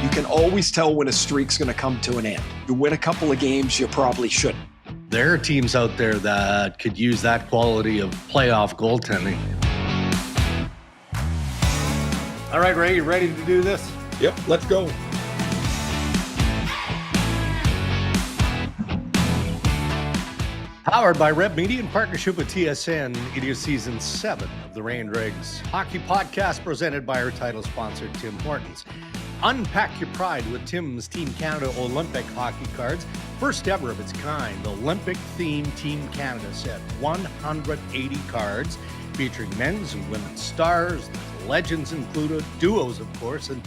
You can always tell when a streak's going to come to an end. You win a couple of games, you probably shouldn't. There are teams out there that could use that quality of playoff goaltending. All right, Ray, you ready to do this? Yep, let's go. Powered by Red Media in partnership with TSN, it is season 7 of the Ray and Dregs Hockey Podcast, presented by our title sponsor, Tim Hortons. Unpack your pride with Tim's Team Canada Olympic hockey cards. First ever of its kind, the Olympic-themed Team Canada set. 180 cards featuring men's and women's stars, legends included, duos, of course, and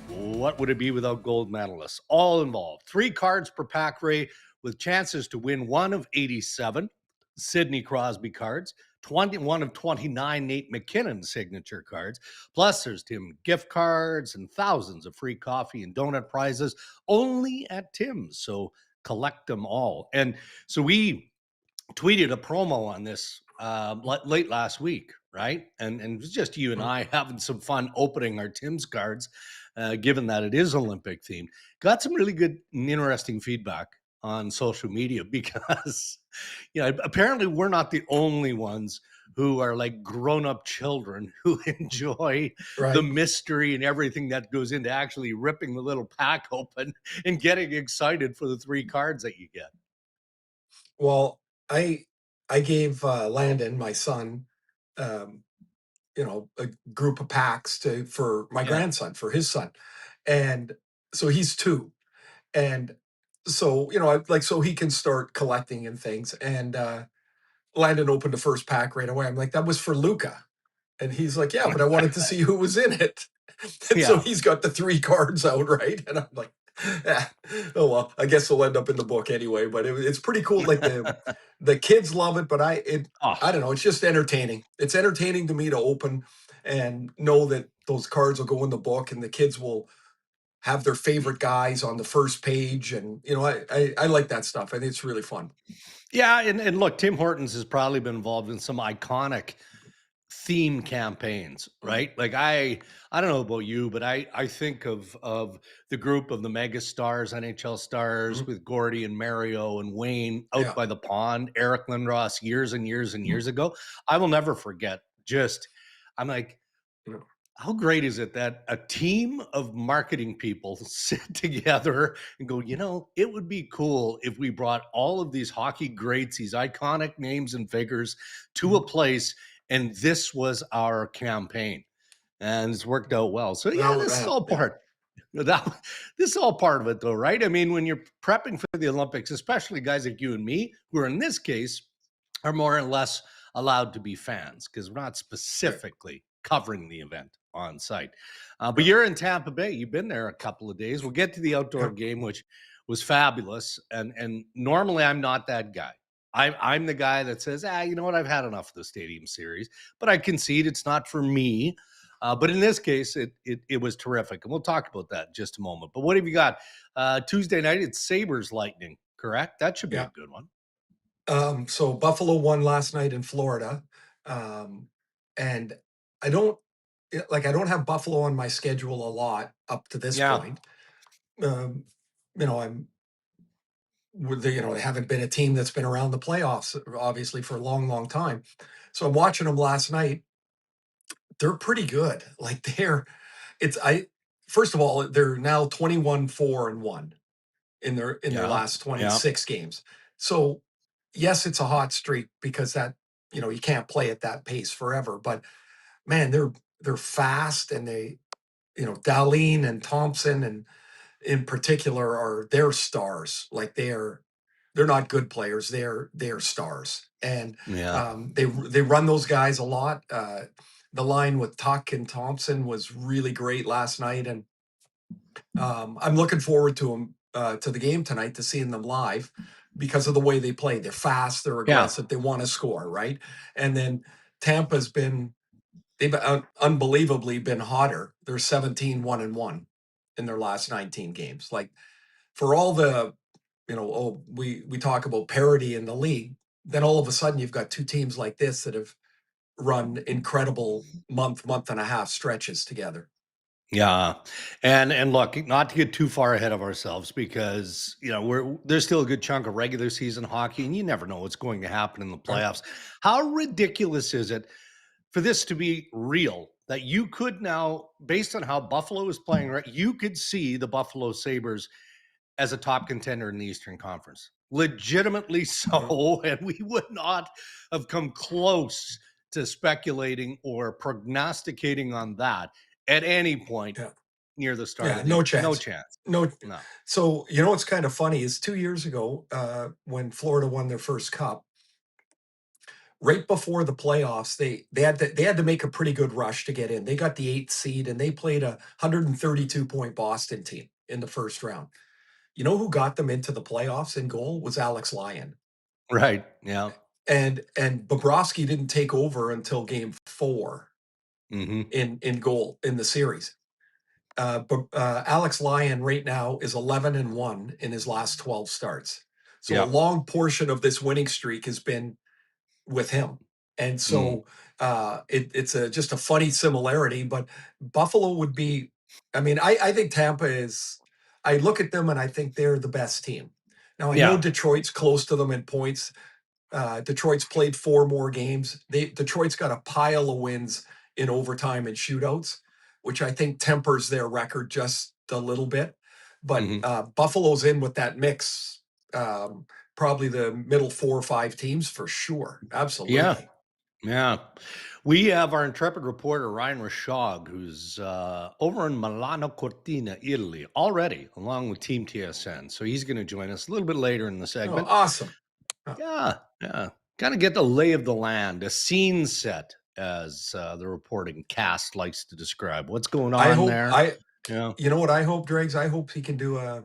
what would it be without gold medalists? All involved. 3 cards per pack, Ray, with chances to win one of 87 Sidney Crosby cards, 21 of 29 Nate McKinnon signature cards. Plus, there's Tim gift cards and thousands of free coffee and donut prizes only at Tim's. So collect them all. And so we tweeted a promo on this late last week, right? And it was just you and I having some fun opening our Tim's cards, given that it is Olympic themed. Got some really good and interesting feedback on social media because, apparently we're not the only ones who are like grown-up children who enjoy the mystery and everything that goes into actually ripping the little pack open and getting excited for the 3 cards that you get. Well, I gave Landon, my son, a group of packs for my grandson, for his son. And so he's 2. And so, so he can start collecting and things. And Landon opened the first pack right away. I'm like, that was for Luca. And he's like, yeah, but I wanted to see who was in it. And so he's got the 3 cards out, right? And I'm like, yeah, oh, well, I guess they'll end up in the book anyway. But it's pretty cool. Like the kids love it, but I don't know. It's just entertaining. It's entertaining to me to open and know that those cards will go in the book and the kids will have their favorite guys on the first page. And, I like that stuff. I think it's really fun. Yeah. And look, Tim Hortons has probably been involved in some iconic theme campaigns, right? Like I don't know about you, but I think of the group of the mega stars, NHL stars with Gordy and Mario and Wayne out by the pond, Eric Lindros years and years and years ago. I will never forget. I'm like, how great is it that a team of marketing people sit together and go, it would be cool if we brought all of these hockey greats, these iconic names and figures to a place, and this was our campaign. And it's worked out well. So this is all part. This is all part of it, though, right? I mean, when you're prepping for the Olympics, especially guys like you and me, who are in this case are more or less allowed to be fans because we're not specifically covering the event on site. But you're in Tampa Bay. You've been there a couple of days. We'll get to the outdoor game, which was fabulous. And normally I'm not that guy. I'm the guy that says, you know what? I've had enough of the Stadium Series, but I concede it's not for me. But in this case, it was terrific. And we'll talk about that in just a moment. But what have you got? Tuesday night, it's Sabres Lightning, correct? That should be a good one. So Buffalo won last night in Florida. And I don't have Buffalo on my schedule a lot up to this point. They haven't been a team that's been around the playoffs, obviously, for a long, long time. So I'm watching them last night. They're pretty good. Like first of all, they're now 21-4-1 in their last 26 games. So yes, it's a hot streak because that, you can't play at that pace forever, but man, they're fast, and they, Dahlin and Thompson and in particular are their stars. Like they're not good players. They're stars. And they run those guys a lot. The line with Tuck and Thompson was really great last night. And I'm looking forward to them, to the game tonight, to seeing them live because of the way they play. They're fast, they're aggressive, they want to score, right? And then Tampa's they've unbelievably been hotter. They're 17-1-1 in their last 19 games. Like, for all the, we talk about parity in the league, then all of a sudden you've got 2 teams like this that have run incredible month and a half stretches together. Yeah. And look, not to get too far ahead of ourselves because, there's still a good chunk of regular season hockey and you never know what's going to happen in the Right. playoffs. How ridiculous is it for this to be real that you could now, based on how Buffalo is playing, right, you could see the Buffalo Sabres as a top contender in the Eastern Conference. Legitimately so. And we would not have come close to speculating or prognosticating on that at any point Yeah. near the start Yeah. of the No year. No chance. chance. No. No. So, what's kind of funny is 2 years ago, when Florida won their first cup, right before the playoffs, they had to make a pretty good rush to get in. They got the 8th seed and they played a 132-point Boston team in the first round. You know who got them into the playoffs in goal was Alex Lyon. Right. Yeah. And Bobrovsky didn't take over until game 4 Mm-hmm. in goal in the series. But Alex Lyon right now is 11-1 in his last 12 starts. So a Yeah. long portion of this winning streak has been with him. And so it's just a funny similarity, but Buffalo would be, I think Tampa is, I look at them and I think they're the best team. Now I know Yeah. Detroit's close to them in points. Detroit's played 4 more games. Detroit's got a pile of wins in overtime and shootouts, which I think tempers their record just a little bit. But Mm-hmm. Buffalo's in with that mix. Probably the middle 4 or 5 teams for sure. Yeah. Absolutely. Yeah. We have our intrepid reporter, Ryan Rishaug, who's over in Milano Cortina, Italy, already, along with Team TSN. So he's going to join us a little bit later in the Oh, segment. awesome. Oh, Yeah. Yeah. Kind of get the lay of the land, a scene set, as the reporting cast likes to describe. What's going I on hope there? I Yeah. you know what I hope, Dregs? I hope he can do a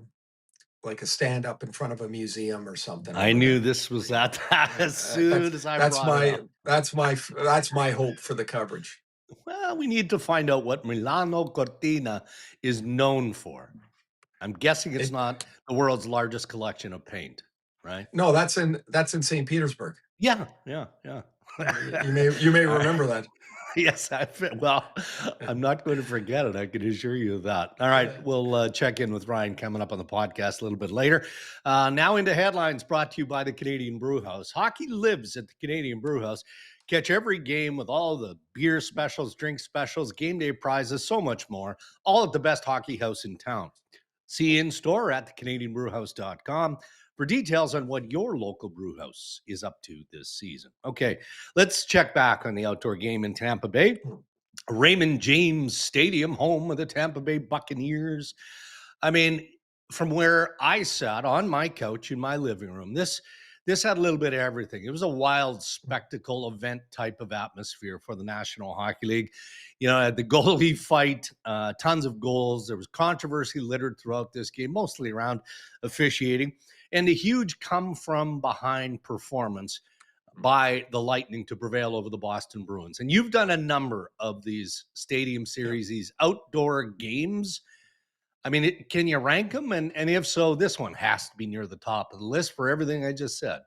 stand up in front of a museum or something I over knew there. this was that as soon as I That's brought it my up. that's my hope for the coverage. Well, we need to find out what Milano Cortina is known for. I'm guessing it's It, not the world's largest collection of paint, right? no, that's in St. Petersburg. Yeah, yeah, yeah. You may All right. remember that. Yes, well, Yeah. I'm not going to forget it. I can assure you of that. All right, we'll check in with Ryan coming up on the podcast a little bit later. Now into headlines brought to you by the Canadian Brew House. Hockey lives at the Canadian Brew House. Catch every game with all the beer specials, drink specials, game day prizes, so much more, all at the best hockey house in town. See you in store at thecanadianbrewhouse.com for details on what your local brew house is up to this season. Okay, let's check back on the outdoor game in Tampa Bay. Raymond James Stadium, home of the Tampa Bay Buccaneers. I mean, from where I sat on my couch in my living room, this had a little bit of everything. It was a wild spectacle event type of atmosphere for the National Hockey League. At the goalie fight, tons of goals. There was controversy littered throughout this game, mostly around officiating, and a huge come from behind performance by the Lightning to prevail over the Boston Bruins. And you've done a number of these stadium series, these outdoor games. I mean, can you rank them? And if so, this one has to be near the top of the list for everything I just said.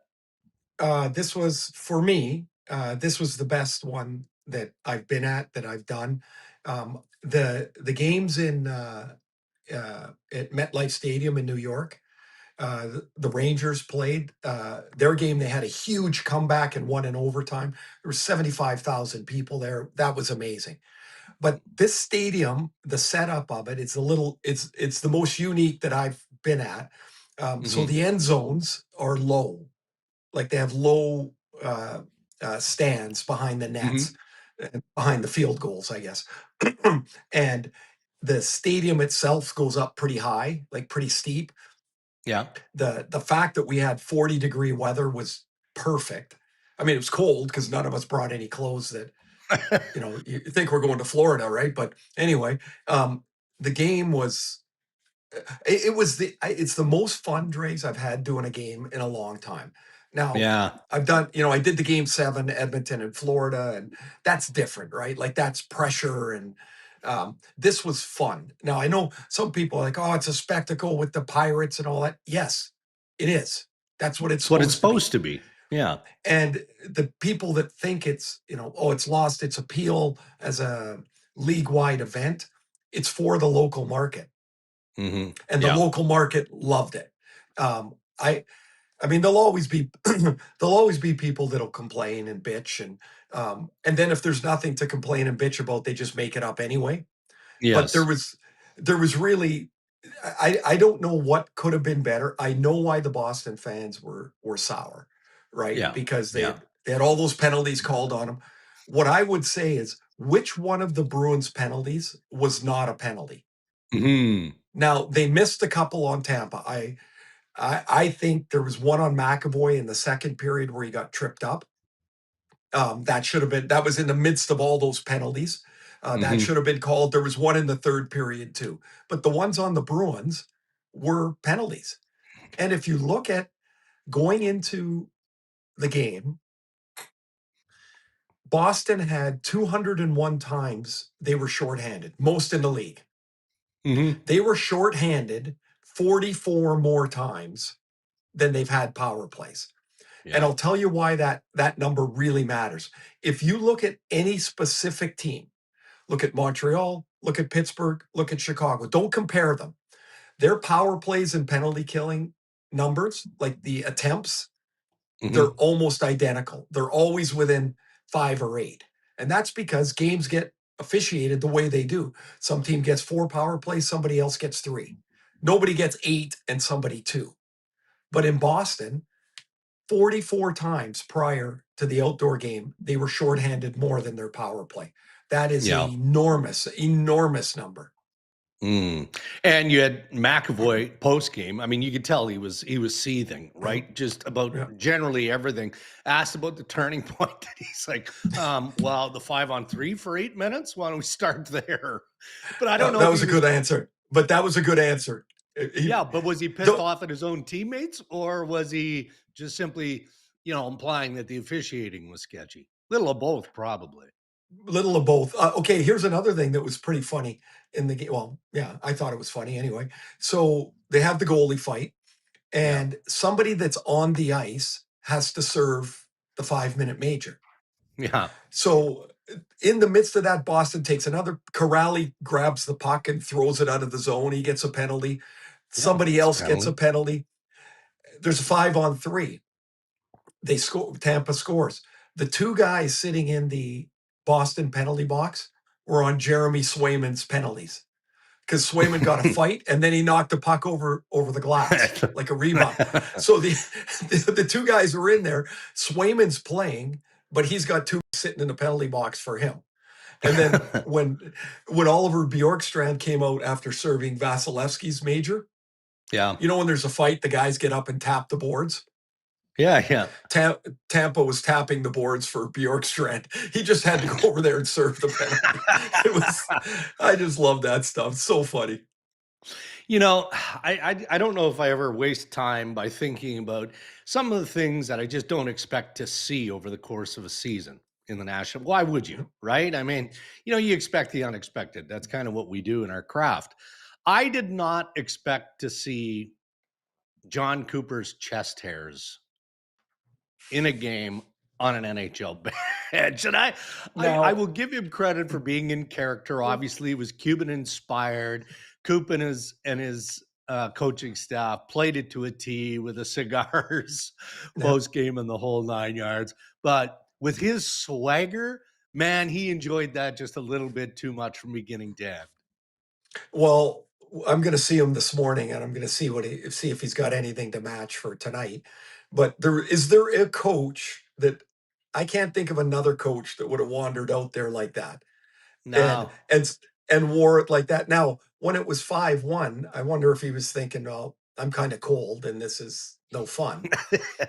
This was for me. This was the best one that I've been at, that I've done. The games at MetLife Stadium in New York. The Rangers played their game. They had a huge comeback and won in overtime. There were 75,000 people there. That was amazing. But this stadium, the setup of it, it's the most unique that I've been at. So the end zones are low, like they have low stands behind the nets, behind the field goals, I guess. And the stadium itself goes up pretty high, like pretty steep. Yeah. The fact that we had 40-degree weather was perfect. I mean, it was cold because none of us brought any clothes that, you think we're going to Florida, right? But anyway, the game was, it's the most fun, Dre's, I've had doing a game in a long time. Now, Yeah. I've done, I did the game 7, Edmonton and Florida, and that's different, right? Like that's pressure, and this was fun. Now, I know some people are like, oh, it's a spectacle with the Pirates and all that. Yes, it is. That's what it's It's what it's supposed to be. supposed to be. Yeah. And the people that think it's, oh, it's lost its appeal as a league-wide event, It's for the local market. Mm-hmm. And the local market loved it. I mean, there'll always be people that'll complain and bitch, and then if there's nothing to complain and bitch about, they just make it up anyway. But there Yes. was really, I don't know what could have been better. I know why the Boston fans were sour, right? Yeah. Because they had all those penalties called on them. What I would say is, which one of the Bruins penalties was not a penalty? Mm-hmm. Now, they missed a couple on Tampa. I think there was one on McAvoy in the second period where he got tripped up. That was in the midst of all those penalties. That should have been called. There was one in the third period too. But the ones on the Bruins were penalties. And if you look at going into the game, Boston had 201 times they were shorthanded, most in the league. Mm-hmm. They were shorthanded 44 more times than they've had power plays. Yeah. And I'll tell you why that number really matters. If you look at any specific team, look at Montreal, look at Pittsburgh, look at Chicago, don't compare them. Their power plays and penalty killing numbers, like the attempts, they're almost identical. They're always within 5 or 8. And that's because games get officiated the way they do. Some team gets 4 power plays, somebody else gets 3. Nobody gets 8 and somebody 2. But in Boston, 44 times prior to the outdoor game, they were shorthanded more than their power play. That is an enormous, enormous number. And you had McAvoy post game. I mean, you could tell he was seething, right? Just about generally everything. Asked about the turning point, and he's like, "Well, the 5-on-3 for 8 minutes. Why don't we start there?" But I don't know. That was a good answer. But that was a good answer. But was he pissed off at his own teammates, or was he just simply, implying that the officiating was sketchy? Little of both, probably. Little of both. Okay, here's another thing that was pretty funny in the game. Well, yeah, I thought it was funny anyway. So they have the goalie fight, and somebody that's on the ice has to serve the 5-minute major. Yeah. So in the midst of that, Boston takes another. Corrali grabs the puck and throws it out of the zone. He gets a penalty. Somebody else gets a penalty. There's a 5-on-3. They score. Tampa scores. The 2 guys sitting in the Boston penalty box were on Jeremy Swayman's penalties, because Swayman got a fight and then he knocked the puck over the glass like a rebound. So the 2 guys are in there. Swayman's playing, but he's got 2 sitting in the penalty box for him. And then when Oliver Bjorkstrand came out after serving Vasilevsky's major, when there's a fight, the guys get up and tap the boards. Yeah. Tampa was tapping the boards for Bjorkstrand. He just had to go over there and serve the penalty. I just love that stuff. So funny. I don't know if I ever waste time by thinking about some of the things that I just don't expect to see over the course of a season in the National. Why would you, right? I mean, you expect the unexpected. That's kind of what we do in our craft. I did not expect to see John Cooper's chest hairs in a game on an NHL bench. And I will give him credit for being in character. Obviously, it was Cuban inspired. Coop and his coaching staff played it to a T with the cigars post game and the whole 9 yards. But with his swagger, man, he enjoyed that just a little bit too much from beginning to end. Well, I'm going to see him this morning, and I'm going to see if he's got anything to match for tonight. But is there a coach that I can't think of another coach that would have wandered out there like that? No. And wore it like that. Now, when it was 5-1, I wonder if he was thinking, "Well, I'm kind of cold, and this is no fun."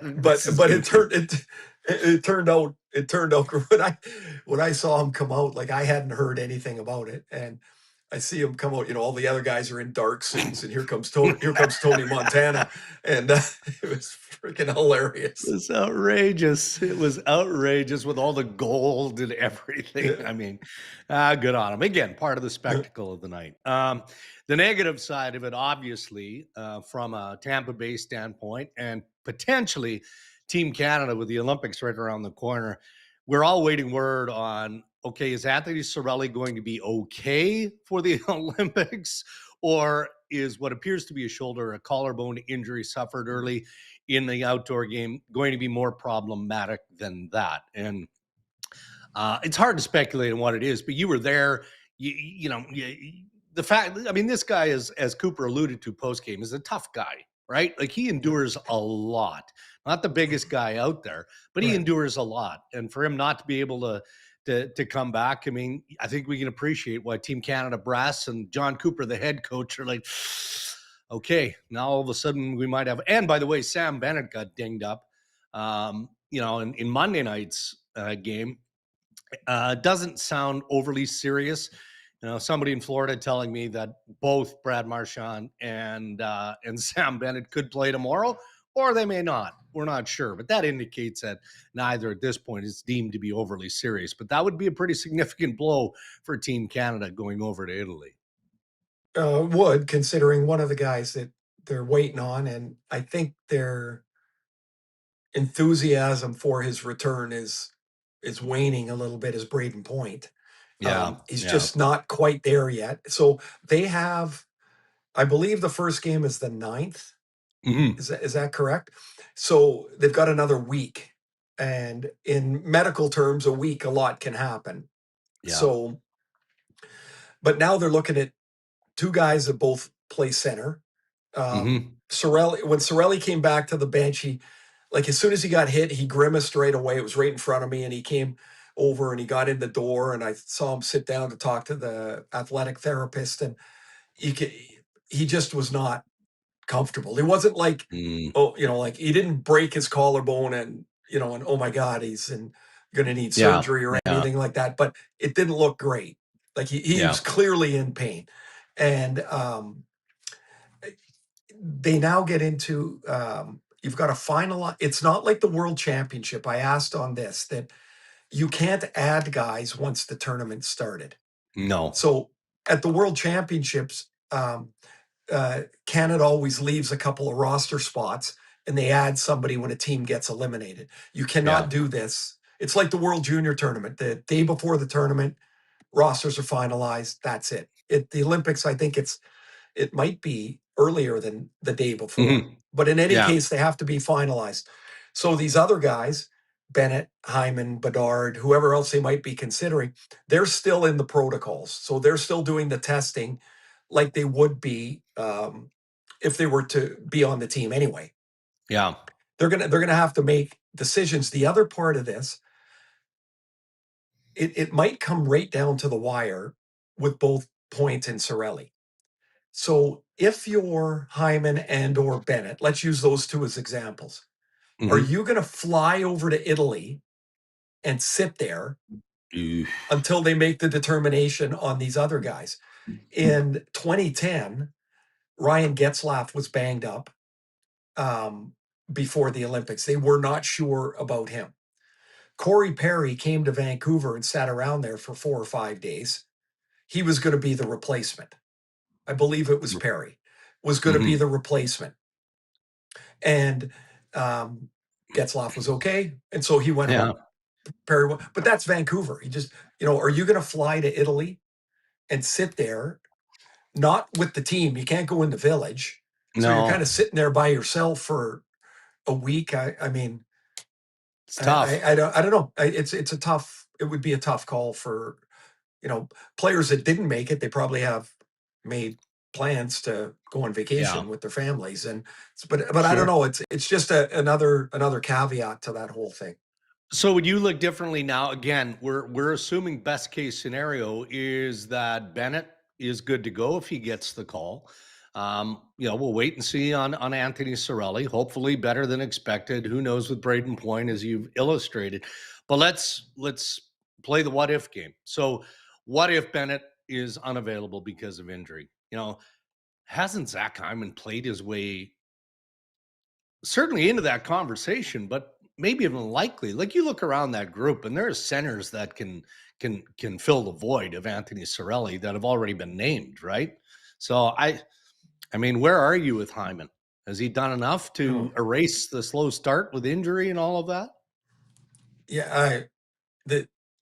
but it turned out when I saw him come out, like, I hadn't heard anything about it, and I see him come out. All the other guys are in dark suits, and here comes Tony Montana, and it was freaking hilarious. It was outrageous. It was outrageous with all the gold and everything. Yeah. I mean, good on him. Again, part of the spectacle of the night. The negative side of it, obviously, from a Tampa Bay standpoint, and potentially Team Canada with the Olympics right around the corner, we're all waiting word on okay, is Anthony Cirelli going to be okay for the Olympics, or is what appears to be a collarbone injury suffered early in the outdoor game going to be more problematic than that? And it's hard to speculate on what it is, but you were there. The fact, I mean, this guy is, as Cooper alluded to post game, is a tough guy, right? Like he endures a lot. Not the biggest guy out there, but he endures a lot. And for him not to be able to come back, I mean, I think we can appreciate why Team Canada brass and John Cooper, the head coach, are like, okay, now all of a sudden we might have. And by the way, Sam Bennett got dinged up, in Monday night's game. Doesn't sound overly serious. Somebody in Florida telling me that both Brad Marchand and Sam Bennett could play tomorrow, or they may not. We're not sure, but that indicates that neither at this point is deemed to be overly serious. But that would be a pretty significant blow for Team Canada going over to Italy. Would, considering one of the guys that they're waiting on, and I think their enthusiasm for his return is waning a little bit, is Brayden Point. He's just not quite there yet. So they have, I believe the first game is the 9th. Mm-hmm. Is that correct? So they've got another week. And in medical terms, a week, a lot can happen. Yeah. So, but now they're looking at two guys that both play center. Cirelli, when Cirelli came back to the bench, he, like, as soon as he got hit, he grimaced right away. It was right in front of me, and he came over and he got in the door, and I saw him sit down to talk to the athletic therapist, and he just was not comfortable. It wasn't like, like he didn't break his collarbone and oh my God, he's going to need surgery or anything like that. But it didn't look great. Like he was clearly in pain. And they now get into, you've got a final. It's not like the World Championship. I asked on this that you can't add guys once the tournament started. No. So at the World Championships, Canada always leaves a couple of roster spots and they add somebody when a team gets eliminated. You cannot do this. It's like the World Junior Tournament. The day before the tournament, rosters are finalized. That's it. The Olympics, I think it might be earlier than the day before. But in any case, they have to be finalized. So these other guys, Bennett, Hyman, Bedard, whoever else they might be considering, they're still in the protocols. So they're still doing the testing like they would be if they were to be on the team anyway. Yeah. They're gonna have to make decisions. The other part of this, it might come right down to the wire with both Point and Cirelli. So if you're Hyman and or Bennett, let's use those two as examples. Are you going to fly over to Italy and sit there until they make the determination on these other guys? In 2010, Ryan Getzlaf was banged up before the Olympics. They were not sure about him. Corey Perry came to Vancouver and sat around there for 4 or 5 days. He was going to be the replacement. I believe it was Perry was going to be the replacement. And Getzlaf was okay. And so he went home. Perry, but that's Vancouver. He just, are you going to fly to Italy and sit there, not with the team? You can't go in the village. So you're kind of sitting there by yourself for a week. I mean, it's tough. I don't know. It would be a tough call for, players that didn't make it. They probably have made plans to go on vacation with their families. But I don't know. It's just another caveat to that whole thing. So would you look differently now? Again, we're assuming best case scenario is that Bennett is good to go if he gets the call. We'll wait and see on Anthony Cirelli. Hopefully better than expected. Who knows with Brayden Point, as you've illustrated. But let's play the what if game. So what if Bennett is unavailable because of injury? Hasn't Zach Hyman played his way certainly into that conversation, but maybe even likely? Like, you look around that group and there are centers that can fill the void of Anthony Cirelli that have already been named, right? So I mean, where are you with Hyman? Has he done enough to erase the slow start with injury and all of that? Yeah,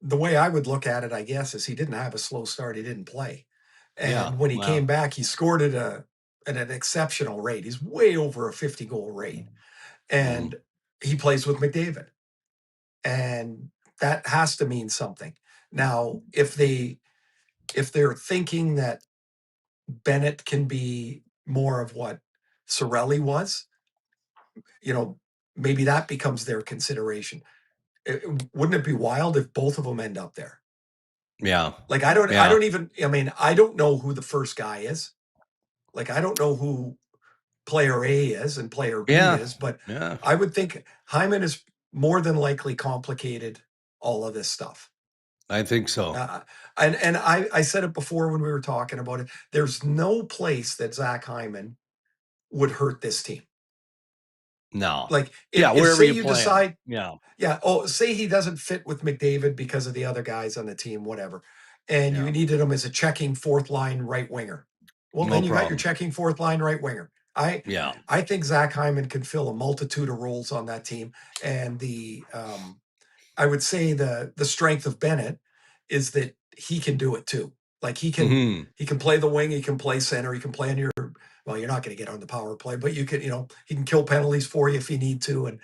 the way I would look at it, I guess, is he didn't have a slow start. He didn't play. Yeah, And when he well, came back, he scored at an exceptional rate. He's way over a 50-goal rate. And he plays with McDavid. And that has to mean something. Now, if they're thinking that Bennett can be more of what Cirelli was, maybe that becomes their consideration. Wouldn't it be wild if both of them end up there? yeah. Like, I don't know who the first guy is. Like, I don't know who player A is and player B is, but Yeah. I would think Hyman is more than likely complicated all of this stuff. I think so. And I said it before when we were talking about it. There's no place that Zach Hyman would hurt this team. No. Like, wherever say you you play decide, him. say he doesn't fit with McDavid because of the other guys on the team, whatever, and you needed him as a checking fourth line right winger. Well, No then you got your problem. checking fourth line right winger. I think Zach Hyman can fill a multitude of roles on that team, and I would say the strength of Bennett is that he can do it too. Like, he can play the wing, he can play center, he can play in your. Well, you're not going to get on the power play, but you can, he can kill penalties for you if you need to. And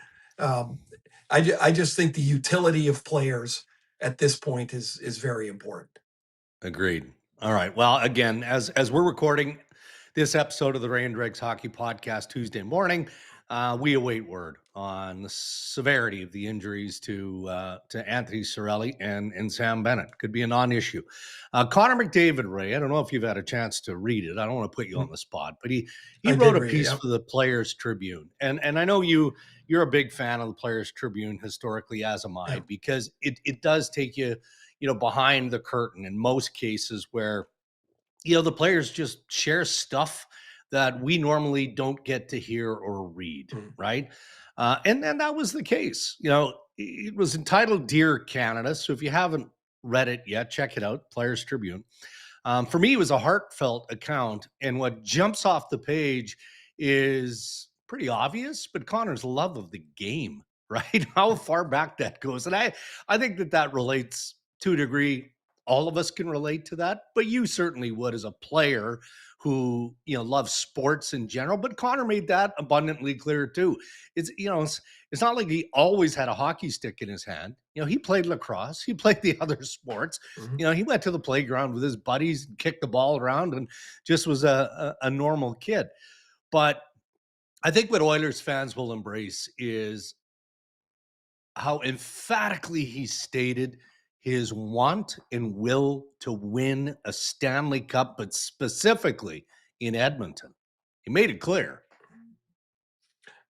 I just think the utility of players at this point is very important. Agreed. All right. Well, again, as we're recording this episode of the Ray and Dregs Hockey Podcast Tuesday morning, we await word on the severity of the injuries to Anthony Cirelli and Sam Bennett. Could be a non-issue. Conor McDavid, Ray, I don't know if you've had a chance to read it. I don't want to put you on the spot, but he wrote a piece for the Players Tribune, and I know you're a big fan of the Players Tribune historically, as am I, because it does take you behind the curtain in most cases where the players just share stuff that we normally don't get to hear or read, right? And then that was the case. It was entitled Dear Canada. So if you haven't read it yet, check it out, Players Tribune. For me, it was a heartfelt account. And what jumps off the page is pretty obvious, but Conor's love of the game, right? How far back that goes. And I think that relates to a degree. All of us can relate to that, but you certainly would as a player who loves sports in general. But Conor made that abundantly clear too. It's not like he always had a hockey stick in his hand. He played lacrosse, he played the other sports. He went to the playground with his buddies, kicked the ball around, and just was a normal kid. But I think what Oilers fans will embrace is how emphatically he stated his want and will to win a Stanley Cup, but specifically in Edmonton. He made it clear.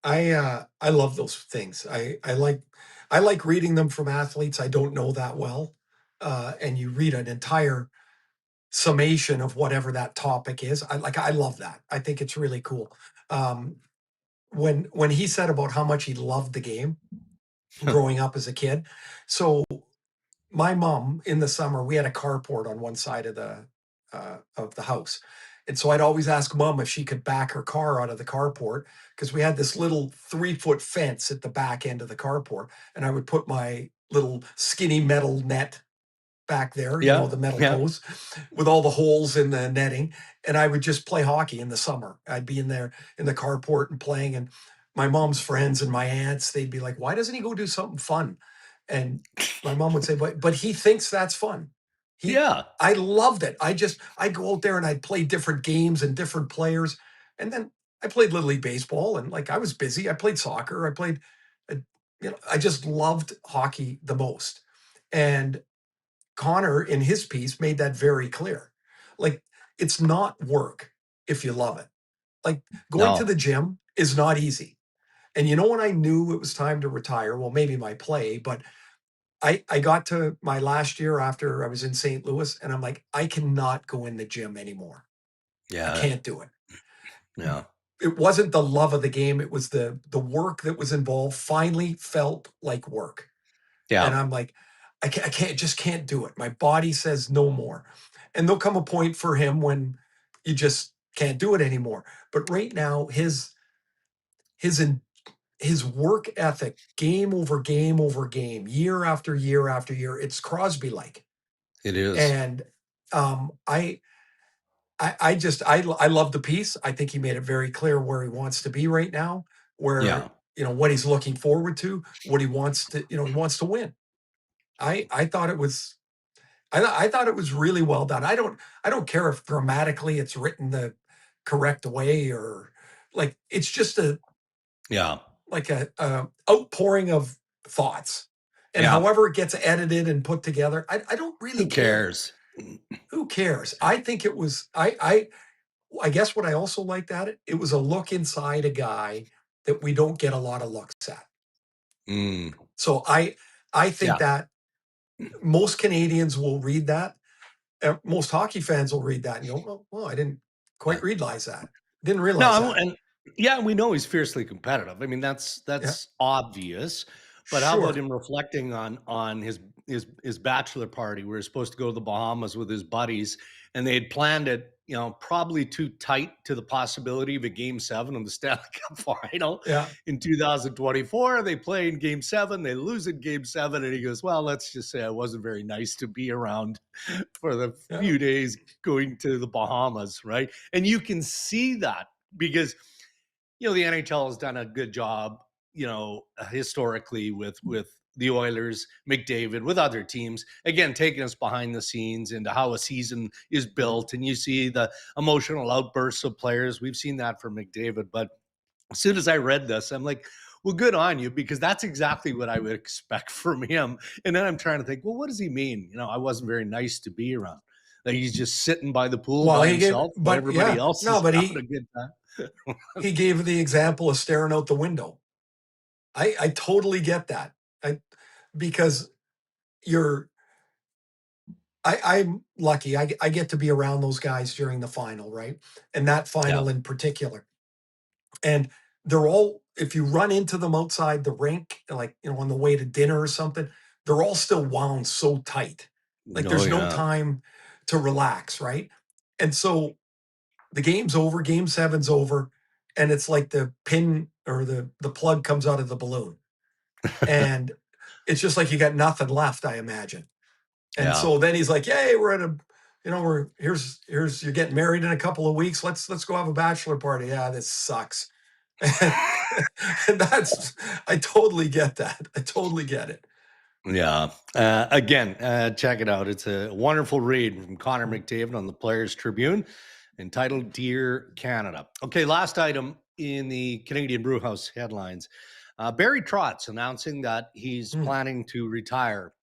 I love those things. I like reading them from athletes I don't know that well, and you read an entire summation of whatever that topic is. I love that. I think it's really cool. When he said about how much he loved the game growing up as a kid, so my mom, in the summer, we had a carport on one side of the house. And so I'd always ask mom if she could back her car out of the carport, because we had this little 3-foot fence at the back end of the carport. And I would put my little skinny metal net back there, the metal post with all the holes in the netting. And I would just play hockey in the summer. I'd be in there in the carport and playing. And my mom's friends and my aunts, they'd be like, why doesn't he go do something fun? And my mom would say, but he thinks that's fun. I loved it. I'd go out there and I'd play different games and different players. And then I played Little League Baseball, and I was busy. I played soccer. I just loved hockey the most. And Conor, in his piece, made that very clear. Like, it's not work if you love it. Like, going to the gym is not easy. And when I knew it was time to retire, well, maybe my play, but I got to my last year after I was in St. Louis, and I'm like, I cannot go in the gym anymore. I can't do it. Yeah. It wasn't the love of the game. It was the work that was involved finally felt like work. Yeah. And I'm like, I can't do it. My body says no more. And there'll come a point for him when you just can't do it anymore. But right now, his his work ethic, game over game over game, year after year after year, it's Crosby-like. It is. And I love the piece. I think he made it very clear where he wants to be right now, where, what he's looking forward to, what he wants to, he wants to win. I thought it was, I thought it was really well done. I don't care if grammatically it's written the correct way, or like, it's just like a outpouring of thoughts, and however it gets edited and put together, I don't really Who cares? Who cares? I think it was, I guess what I also liked at it, it was a look inside a guy that we don't get a lot of looks at. So I think that most Canadians will read that. Most hockey fans will read that and go, well, I didn't quite realize that. Didn't realize that. And we know he's fiercely competitive. I mean, that's obvious. But how about him reflecting on his bachelor party where he's supposed to go to the Bahamas with his buddies, and they had planned it, probably too tight to the possibility of a Game 7 of the Stanley Cup final in 2024. They play in Game 7, they lose in Game 7, and he goes, well, let's just say I wasn't very nice to be around for the few days going to the Bahamas, right? And you can see that because, the NHL has done a good job, historically with the Oilers, McDavid, with other teams, again, taking us behind the scenes into how a season is built. And you see the emotional outbursts of players. We've seen that from McDavid. But as soon as I read this, I'm like, well, good on you, because that's exactly what I would expect from him. And then I'm trying to think, well, what does he mean? I wasn't very nice to be around. Like, he's just sitting by the pool by himself, but everybody else is having a good time. He gave the example of staring out the window. I totally get that. Because I'm lucky. I get to be around those guys during the final, right? And that final in particular. And they're all, if you run into them outside the rink, like, on the way to dinner or something, they're all still wound so tight. Like, there's no time to relax, right? And so the game's over, Game 7's over, and it's like the pin or the plug comes out of the balloon. And it's just like you got nothing left, I imagine. And so then he's like, "Yay, we're at a, here's you're getting married in a couple of weeks. Let's go have a bachelor party." Yeah, this sucks. And I totally get that. I totally get it. Yeah. Again, check it out. It's a wonderful read from Conor McDavid on the Players Tribune, entitled "Dear Canada." Okay, last item in the Canadian Brewhouse headlines. Barry Trotz announcing that he's planning to retire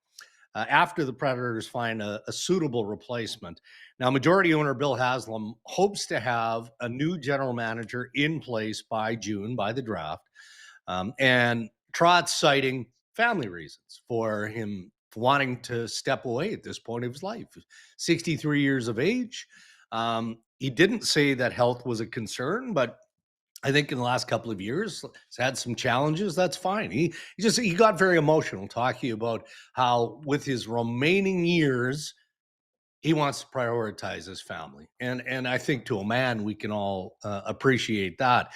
after the Predators find a suitable replacement. Now, majority owner Bill Haslam hopes to have a new general manager in place by June, by the draft. And Trotz citing family reasons for him wanting to step away at this point of his life. 63 years of age. He didn't say that health was a concern, but I think in the last couple of years, he's had some challenges. That's fine. He got very emotional talking about how with his remaining years, he wants to prioritize his family. And I think to a man, we can all appreciate that.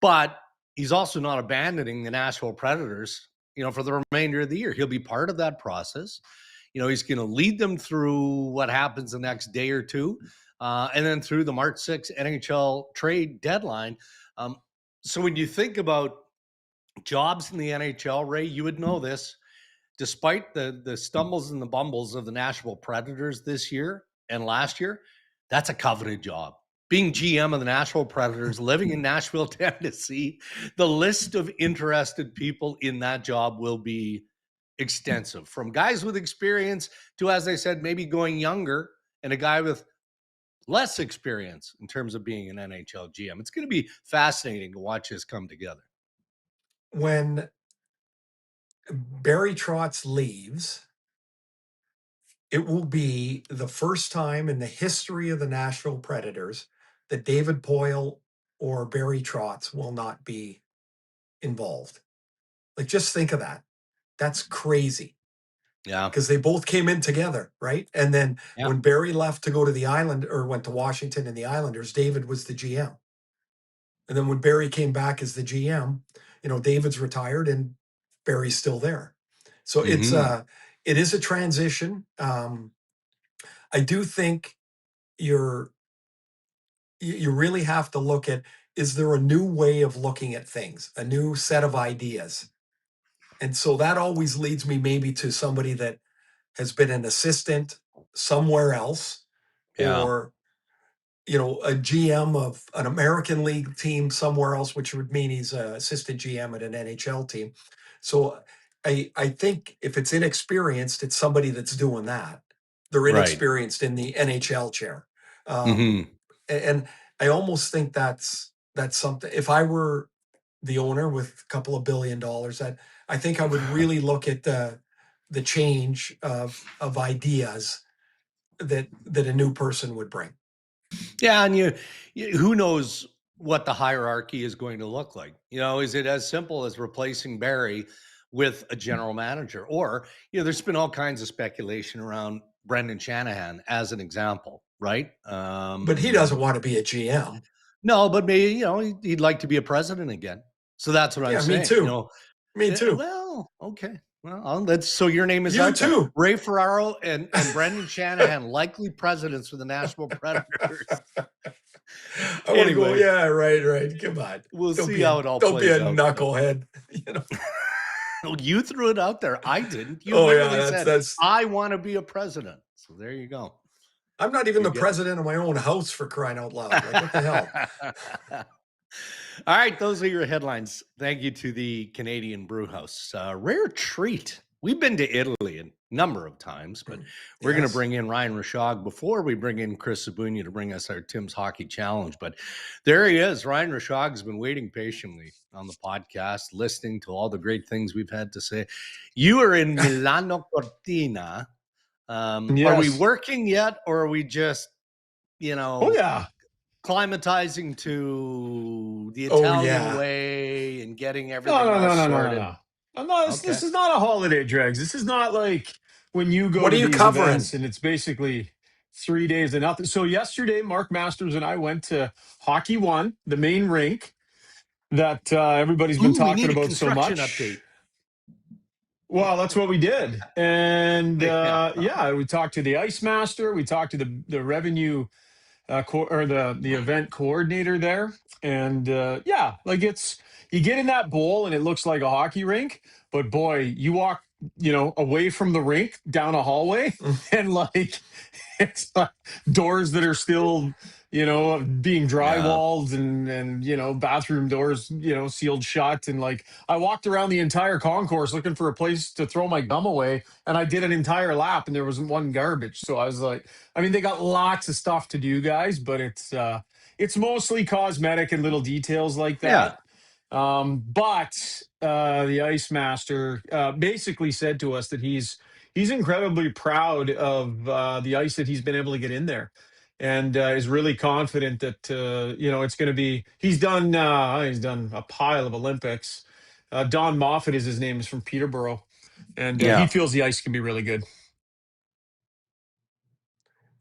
But he's also not abandoning the Nashville Predators, for the remainder of the year. He'll be part of that process. He's going to lead them through what happens the next day or two, and then through the March 6th NHL trade deadline. So when you think about jobs in the NHL, Ray, you would know this. Despite the stumbles and the bumbles of the Nashville Predators this year and last year, that's a coveted job. Being GM of the Nashville Predators, living in Nashville, Tennessee, the list of interested people in that job will be extensive, from guys with experience to, as I said, maybe going younger, and a guy with less experience in terms of being an NHL GM. It's going to be fascinating to watch this come together. When Barry Trotz leaves, it will be the first time in the history of the Nashville Predators that David Poile or Barry Trotz will not be involved. Like, just think of that. That's crazy. Yeah. Because they both came in together, right? And then when Barry left to go to the Island, or went to Washington and the Islanders, David was the GM. And then when Barry came back as the GM, David's retired and Barry's still there. So it is a transition. I do think you really have to look at, is there a new way of looking at things, a new set of ideas? And so that always leads me maybe to somebody that has been an assistant somewhere else, or a GM of an American League team somewhere else, which would mean he's an assistant GM at an NHL team. So I think if it's inexperienced, it's somebody that's doing that. They're inexperienced in the NHL chair. And I almost think that's something. If I were the owner with a couple of $1 billion, I think I would really look at the change of ideas that a new person would bring. Yeah, and who knows what the hierarchy is going to look like? Is it as simple as replacing Barry with a general manager? Or, there's been all kinds of speculation around Brendan Shanahan as an example, right? But he doesn't want to be a GM. No, but maybe, he'd like to be a president again. So that's what I'm saying. Me too. Me too. Well, okay. Well, so your name is you too. Ray Ferraro and Brendan Shanahan, likely presidents for the Nashville Predators. I want to go. Yeah, right. Come on. We'll see how it all plays out. Don't be a knucklehead. You threw it out there. I didn't. You said, I want to be a president. So there you go. I'm not even the president of my own house, for crying out loud. Like, what the hell? All right, those are your headlines. Thank you to the Canadian Brew House. Rare treat. We've been to Italy a number of times, but we're going to bring in Ryan Rishaug before we bring in Chris Sabunia to bring us our Tim's Hockey Challenge. But there he is. Ryan Rishaug has been waiting patiently on the podcast, listening to all the great things we've had to say. You are in Milano Cortina. Yes. Are we working yet, or are we just, climatizing to the Italian way and getting everything sorted? No. This is not a holiday, Dregs. This is not like when you go to these events and it's basically 3 days of nothing. So yesterday, Mark Masters and I went to Hockey One, the main rink that everybody's been talking about so much. Update. Well, that's what we did. And we talked to the Ice Master. We talked to the revenue the event coordinator there. And you get in that bowl and it looks like a hockey rink, but boy, you walk, away from the rink down a hallway and it's like doors that are still, being drywalled and bathroom doors, sealed shut. And I walked around the entire concourse looking for a place to throw my gum away. And I did an entire lap and there wasn't one garbage. So I was like, they got lots of stuff to do, guys, but it's mostly cosmetic and little details like that. But the Ice Master basically said to us that he's incredibly proud of the ice that he's been able to get in there, and is really confident that it's going to be. He's done a pile of Olympics. Don Moffat is his name, is from Peterborough, and he feels the ice can be really good.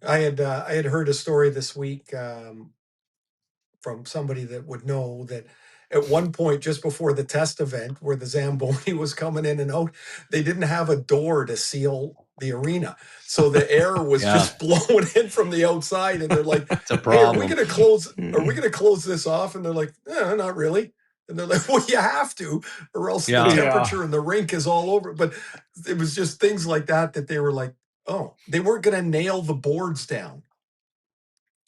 I had heard a story this week from somebody that would know that at one point, just before the test event where the Zamboni was coming in and out, they didn't have a door to seal the arena. So the air was just blowing in from the outside. And they're like, "It's a problem. Hey, are we going to close this off? And they're like, no, not really. And they're like, well, you have to, or else the temperature in the rink is all over. But it was just things like that they were like, oh, they weren't going to nail the boards down.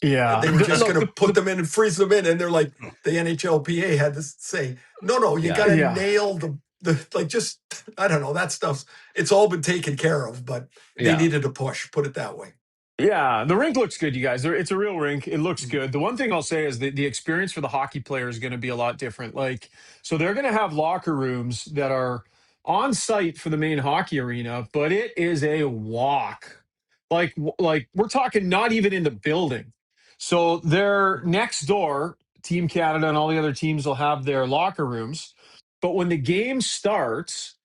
Yeah. They were just going to put them in and freeze them in. And they're like, the NHLPA had to say, no, you got to nail I don't know, that stuff's, it's all been taken care of, but they needed a push, put it that way. Yeah, the rink looks good, you guys. It's a real rink. It looks good. The one thing I'll say is that the experience for the hockey player is going to be a lot different. So they're going to have locker rooms that are on site for the main hockey arena, but it is a walk. Like we're talking not even in the building. So they're next door, Team Canada and all the other teams will have their locker rooms. But when the game starts,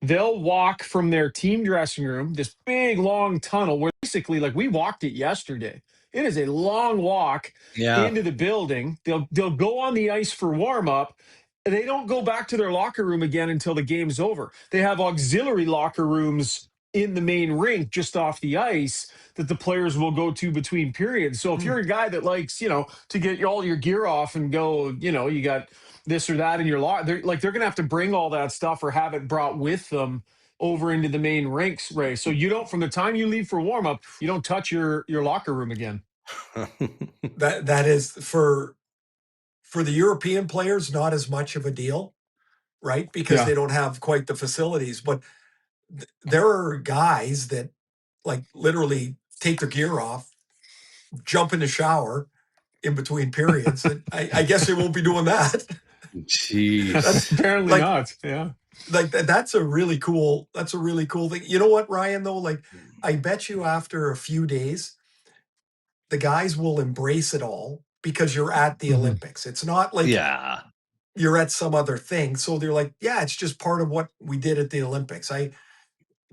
they'll walk from their team dressing room, this big, long tunnel where basically, we walked it yesterday. It is a long walk into the building. They'll go on the ice for warm-up, they don't go back to their locker room again until the game's over. They have auxiliary locker rooms in the main rink just off the ice that the players will go to between periods. So if you're a guy that likes, to get all your gear off and go, you got this or that in your locker, they're going to have to bring all that stuff or have it brought with them over into the main rinks, Ray. So you don't, from the time you leave for warm up, you don't touch your locker room again. That is for the European players, not as much of a deal, right? Because they don't have quite the facilities. But there are guys that like literally take their gear off, jump in the shower in between periods. And I guess they won't be doing that. Jeez. Apparently not. Yeah. Like that's a really cool thing. You know what, Ryan, though? Like, I bet you after a few days, the guys will embrace it all because you're at the Olympics. It's not like you're at some other thing. So they're like, yeah, it's just part of what we did at the Olympics.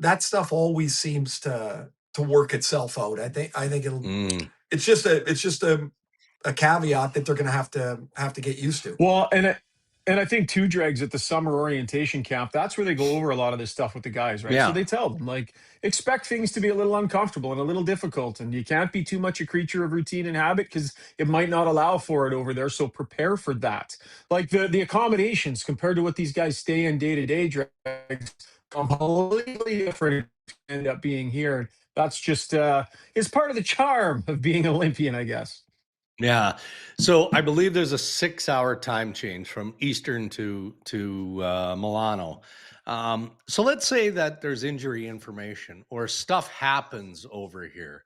That stuff always seems to work itself out. I think it'll. It's just a caveat that they're going to have to get used to. Well, and I think too, Dregs, at the summer orientation camp, that's where they go over a lot of this stuff with the guys, right? Yeah. So they tell them, like, expect things to be a little uncomfortable and a little difficult, and you can't be too much a creature of routine and habit because it might not allow for it over there. So prepare for that. Like the accommodations compared to what these guys stay in day to day, Dregs, completely different end up being here. That's just it's part of the charm of being Olympian, I guess. Yeah. So I believe there's a 6-hour time change from Eastern to Milano. So let's say that there's injury information or stuff happens over here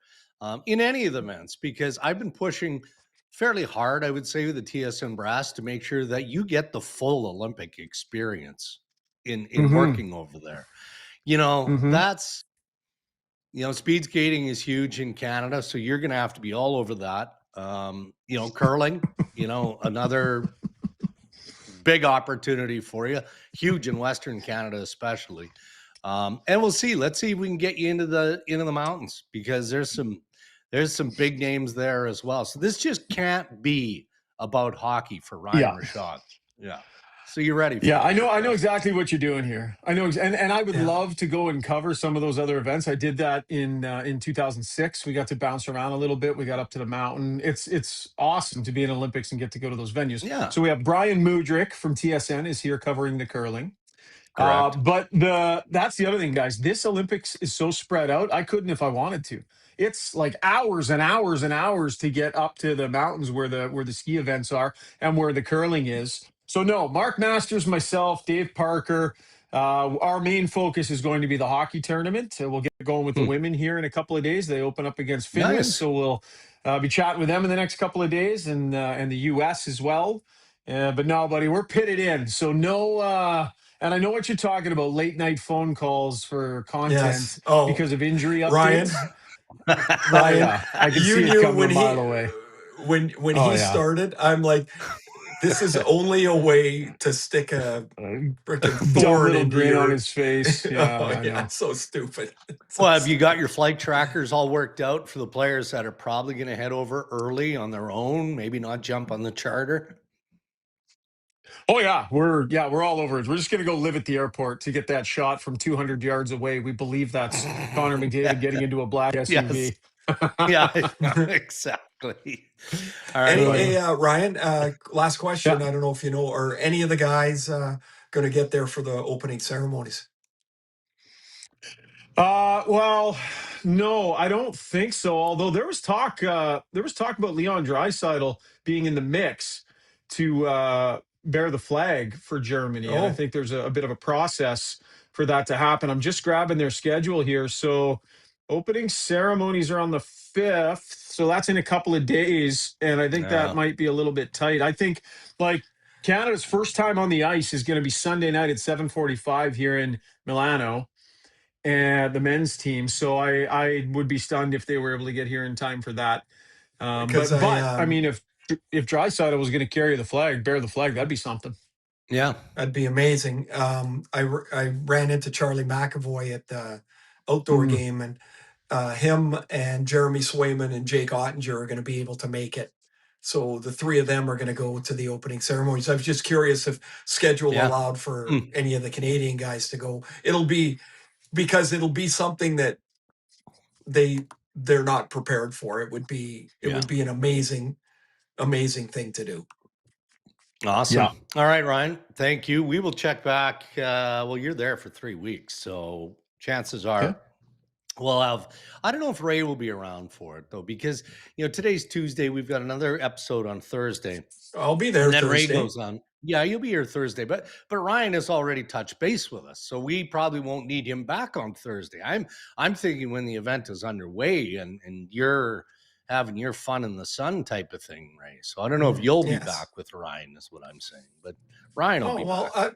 in any of the events, because I've been pushing fairly hard, I would say, with the TSN brass to make sure that you get the full Olympic experience in working over there. That's, speed skating is huge in Canada. So you're going to have to be all over that. Curling, another big opportunity for you, huge in Western Canada, especially. And we'll see, let's see if we can get you into the mountains, because there's some big names there as well. So this just can't be about hockey for Ryan Rishaug. Yeah. So you're ready for I know exactly what you're doing here. I know, and I would love to go and cover some of those other events. I did that in 2006. We got to bounce around a little bit. We got up to the mountain. It's awesome to be in Olympics and get to go to those venues. Yeah. So we have Brian Mudryk from TSN is here covering the curling. Correct. But that's the other thing, guys. This Olympics is so spread out. I couldn't if I wanted to. It's like hours and hours and hours to get up to the mountains where the ski events are and where the curling is. So no, Mark Masters, myself, Dave Parker, our main focus is going to be the hockey tournament. We'll get going with the women here in a couple of days. They open up against Finland, Nice. so we'll be chatting with them in the next couple of days, and the U.S. as well. But no, buddy, we're pitted in. So no, and I know what you're talking about, late night phone calls for content because of injury updates. Ryan, I can see it coming a mile away. When he started, I'm like, this is only a way to stick a freaking thorn in grin on his face. It's so stupid. Have you got your flight trackers all worked out for the players that are probably going to head over early on their own, maybe not jump on the charter? Oh yeah, we're all over it. We're just gonna go live at the airport to get that shot from 200 yards away. We believe that's Conor McDavid getting into a black SUV. Exactly. All right. Hey, Ryan, last question. I don't know if you know, are any of the guys going to get there for the opening ceremonies? Well, no, I don't think so. Although there was talk about Leon Draisaitl being in the mix to bear the flag for Germany. And I think there's a bit of a process for that to happen. I'm just grabbing their schedule here. So opening ceremonies are on the 5th. So that's in a couple of days. And I think that might be a little bit tight. I think like Canada's first time on the ice is going to be Sunday night at 7:45 here in Milano, and the men's team. So I would be stunned if they were able to get here in time for that. But I mean, if Draisaitl was going to carry the flag, bear the flag, that'd be something. Yeah, that'd be amazing. I ran into Charlie McAvoy at the outdoor game, and him and Jeremy Swayman and Jake Ottinger are going to be able to make it So the three of them are going to go to the opening ceremonies. I was just curious if schedule allowed for any of the Canadian guys to go. It'll be something that they're not prepared for. It would be an amazing thing to do. Awesome. Yeah. All right, Ryan. Thank you. We will check back. Well, you're there for 3 weeks, so chances are we'll have. I don't know if Ray will be around for it though, because today's Tuesday. We've got another episode on Thursday. I'll be there. And then Thursday. Ray goes on. Yeah, you'll be here Thursday, but Ryan has already touched base with us, so we probably won't need him back on Thursday. I'm thinking when the event is underway and you're having your fun in the sun type of thing, Ray. So I don't know if you'll be back with Ryan, is what I'm saying. But Ryan will be back.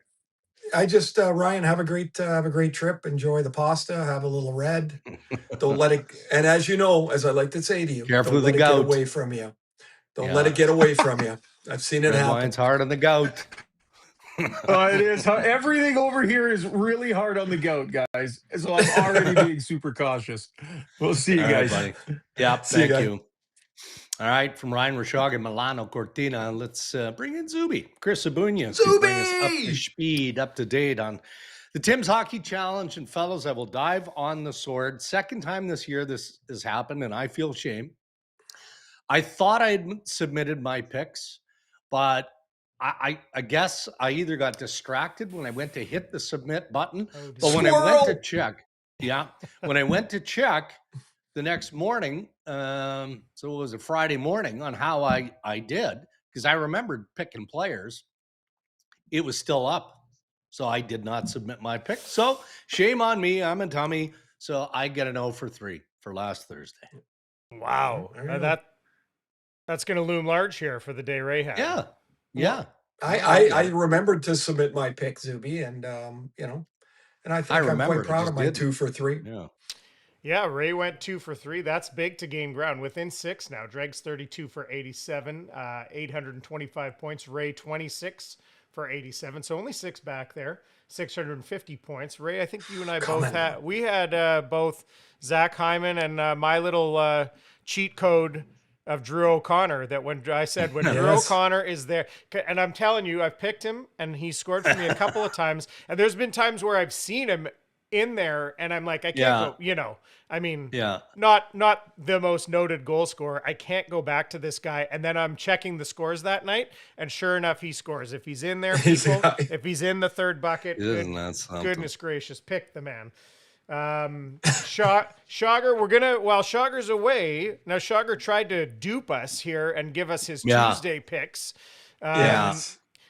I just Ryan, have a great trip. Enjoy the pasta. Have a little red. Don't let it. And as you know, as I like to say to you, careful don't with the gout. Get away from you. Don't let it get away from you. I've seen it happen. Wine's hard on the gout. It is. Everything over here is really hard on the goat, guys. So I'm already being super cautious. We'll see you guys. Right, buddy. Yeah, thank you. All right, from Ryan Rishaug and Milano Cortina, let's bring in Zuby. Chris Abunia to bring us up to speed, up to date on the Tim's Hockey Challenge. And fellas, I will dive on the sword. Second time this year this has happened, and I feel shame. I thought I had submitted my picks, but I guess I either got distracted when I went to hit the submit button, but when I went to check, when I went to check the next morning, so it was a Friday morning, on how I did, because I remembered picking players, it was still up. So I did not submit my pick. So shame on me. I'm a dummy. So I get an 0 for 3 for last Thursday. Wow. That's going to loom large here for the day Ray had. Yeah. I remembered to submit my pick, Zuby, and and I think I'm quite proud of my 2 for 3. Yeah, Ray went 2 for 3. That's big to gain ground. Within 6 now. Dreg's 32 for 87, 825 points. Ray 26 for 87. So only 6 back there, 650 points. Ray, I think you and I had both Zach Hyman and my little cheat code of Drew O'Connor, that when I said when Drew O'Connor is there, and I'm telling you, I've picked him and he scored for me a couple of times, and there's been times where I've seen him in there and I'm like, I can't go, I mean, not the most noted goal scorer. I can't go back to this guy. And then I'm checking the scores that night, and sure enough, he scores. If he's in there, people, if he's in the third bucket, goodness gracious, pick the man. Schauger, while Schauger's away now, Schauger tried to dupe us here and give us his Tuesday picks.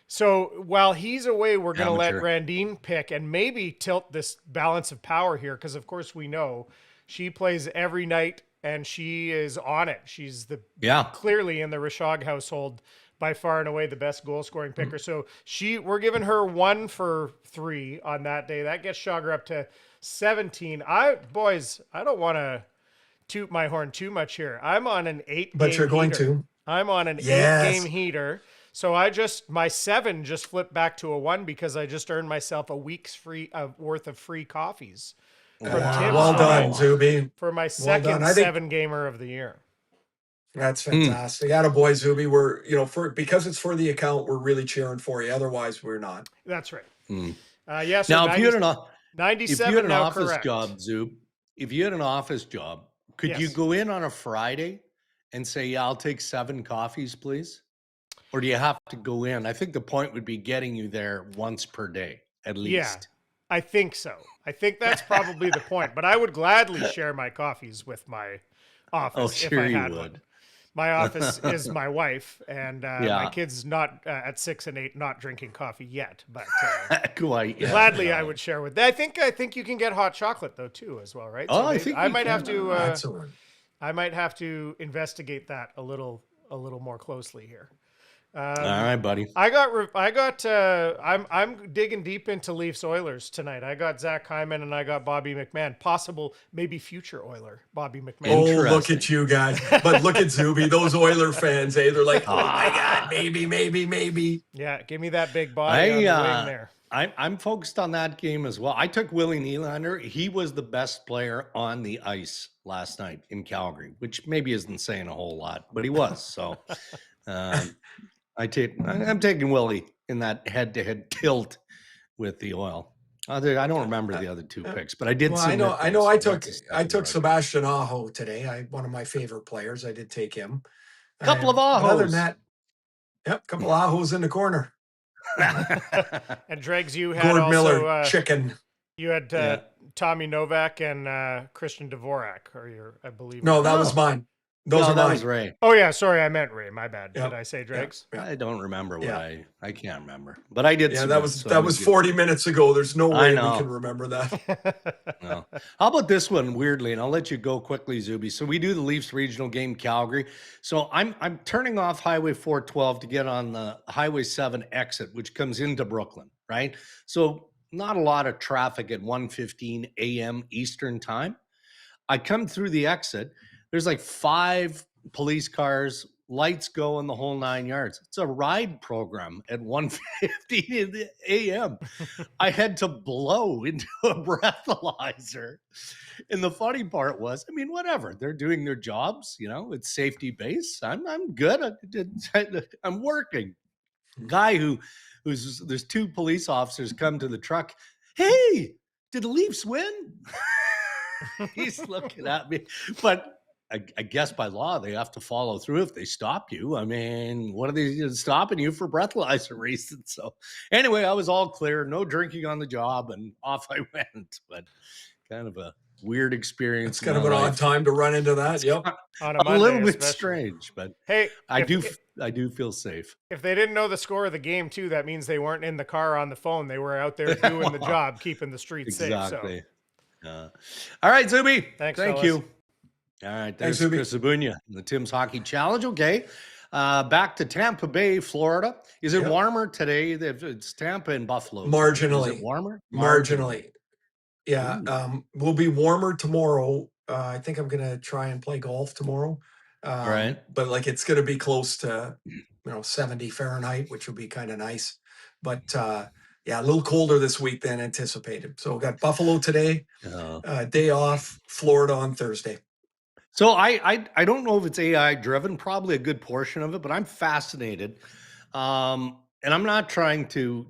So while he's away, we're going to let Randine pick and maybe tilt this balance of power here, because of course we know she plays every night and she is on it. She's clearly in the Rishaug household by far and away the best goal scoring picker. So we're giving her 1 for 3 on that day. That gets Schauger up to 17. I don't want to toot my horn too much here. I'm on an 8-game But you're going heater. to. I'm on an 8-game heater. So my 7 just flipped back to a 1 because I just earned myself a week's worth of free coffees from Tim. Well done, Zuby. For my second 7-gamer of the year. That's fantastic. Attaboy, Zuby. We're, because it's for the account, we're really cheering for you. Otherwise, we're not. That's right. So now if you had an 97 office correct. job, Zub, if you had an office job, could you go in on a Friday and say, I'll take 7 coffees, please? Or do you have to go in? I think the point would be getting you there once per day, at least. Yeah, I think so. I think that's probably the point. But I would gladly share my coffees with my office if I had one. My office is my wife, and my kids not at 6 and 8 not drinking coffee yet. But gladly I would share with them. I think you can get hot chocolate though too as well, right? Oh, so I might have to. I might have to investigate that a little more closely here. All right, buddy. I'm digging deep into Leafs Oilers tonight. I got Zach Hyman and I got Bobby McMahon, possible maybe future Oiler Bobby McMahon. Oh, look at you guys! But look at Zuby. Those Oiler fans, they're like, oh my God, maybe. Yeah, give me that big body on the wing there. I'm focused on that game as well. I took Willie Nylander. He was the best player on the ice last night in Calgary, which maybe isn't saying a whole lot, but he was. So I'm taking Willie in that head-to-head tilt with the Oil. I don't remember the other two picks, but I did. Well, submit I know. those, I took Sebastian Aho today. One of my favorite players. I did take him. Couple of Ahos. But other than that, yep, couple of Ahos in the corner. And Dregs, you had Gord also Miller chicken. You had Tommy Novak and Christian Dvorak, I believe. No, that was mine. Those are that mine. was Ray. Oh yeah, sorry, I meant Ray. My bad. Yep. Did I say Dregs? I don't remember what I can't remember, but I did. Yeah, that was 40 minutes ago. There's no way we can remember that. No. How about this one? Weirdly, and I'll let you go quickly, Zuby. So we do the Leafs regional game, Calgary. So I'm turning off Highway 412 to get on the Highway 7 exit, which comes into Brooklyn, right? So not a lot of traffic at 1:15 a.m. Eastern time. I come through the exit. There's like 5 police cars, lights go in the whole 9 yards. It's a ride program at 1:15 a.m. I had to blow into a breathalyzer. And the funny part was, I mean, whatever. They're doing their jobs, it's safety base. I'm good. I'm working. Guy who's there's 2 police officers come to the truck. Hey, did the Leafs win? He's looking at me, but I guess by law they have to follow through if they stop you. I mean, what are they stopping you for breathalyzer reasons? So anyway, I was all clear, no drinking on the job, and off I went. But kind of a weird experience. It's kind of an odd time to run into that. Yep, on a Monday, little bit especially. Strange, but hey, I do feel safe. If they didn't know the score of the game too, that means they weren't in the car on the phone. They were out there doing the job, keeping the streets safe. Exactly. So. All right, Zuby. Thank fellas. You. All right, thanks Chris Abunia, the Tim's Hockey Challenge. Okay, back to Tampa Bay, Florida. Is it warmer today? It's Tampa and Buffalo. Marginally. Is it warmer? Marginally. Yeah, we'll be warmer tomorrow. I think I'm going to try and play golf tomorrow. Right. But it's going to be close to 70 Fahrenheit, which will be kind of nice. But a little colder this week than anticipated. So we got Buffalo today, day off, Florida on Thursday. So I don't know if it's AI driven, probably a good portion of it, but I'm fascinated. And I'm not trying to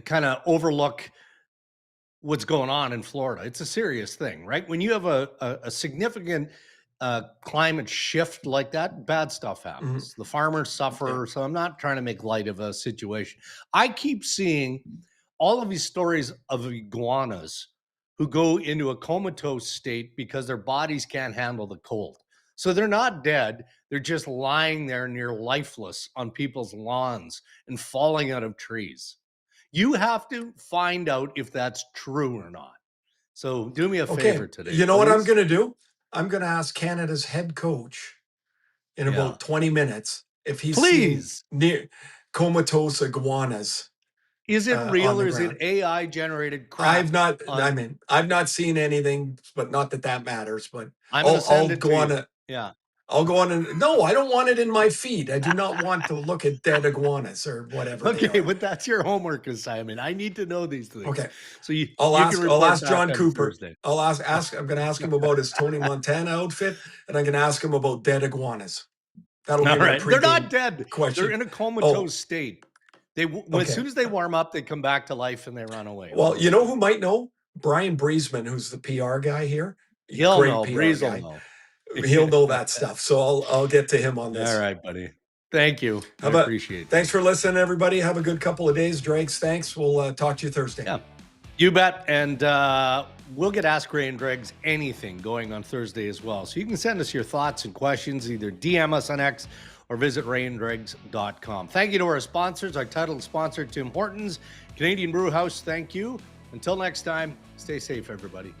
kind of overlook what's going on in Florida. It's a serious thing, right? When you have a significant climate shift like that, bad stuff happens. The farmers suffer. So I'm not trying to make light of a situation. I keep seeing all of these stories of iguanas who go into a comatose state because their bodies can't handle the cold. So they're not dead. They're just lying there near lifeless on people's lawns and falling out of trees. You have to find out if that's true or not. So do me a favor today. You know what I'm going to do? I'm going to ask Canada's head coach in about 20 minutes if he's seen near comatose iguanas. Is it real or is it AI generated crap? I've not seen anything, but not that matters. But I'll go on. I'll go on and no, I don't want it in my feed. I do not want to look at dead iguanas or whatever. Okay, but that's your homework assignment. I need to know these things. Okay, so I'll ask John Cooper. I'll ask. I'm going to ask him about his Tony Montana outfit, and I'm going to ask him about dead iguanas. That'll be my They're not dead. Question. They're in a comatose state. As soon as they warm up, they come back to life and they run away. Well, you know who might know? Brian Briesman, who's the PR guy here. He'll know. Breeze will know. He'll know that stuff. So I'll get to him on this. All right, buddy. Thank you. I appreciate it. Thanks for listening, everybody. Have a good couple of days. Dregs, thanks. We'll talk to you Thursday. Yeah, you bet. And we'll get Ask Ray and Dregs anything going on Thursday as well. So you can send us your thoughts and questions, either DM us on X or visit rayanddregs.com. Thank you to our sponsors, our title sponsor, Tim Hortons, Canadian Brew House. Thank you. Until next time, stay safe, everybody.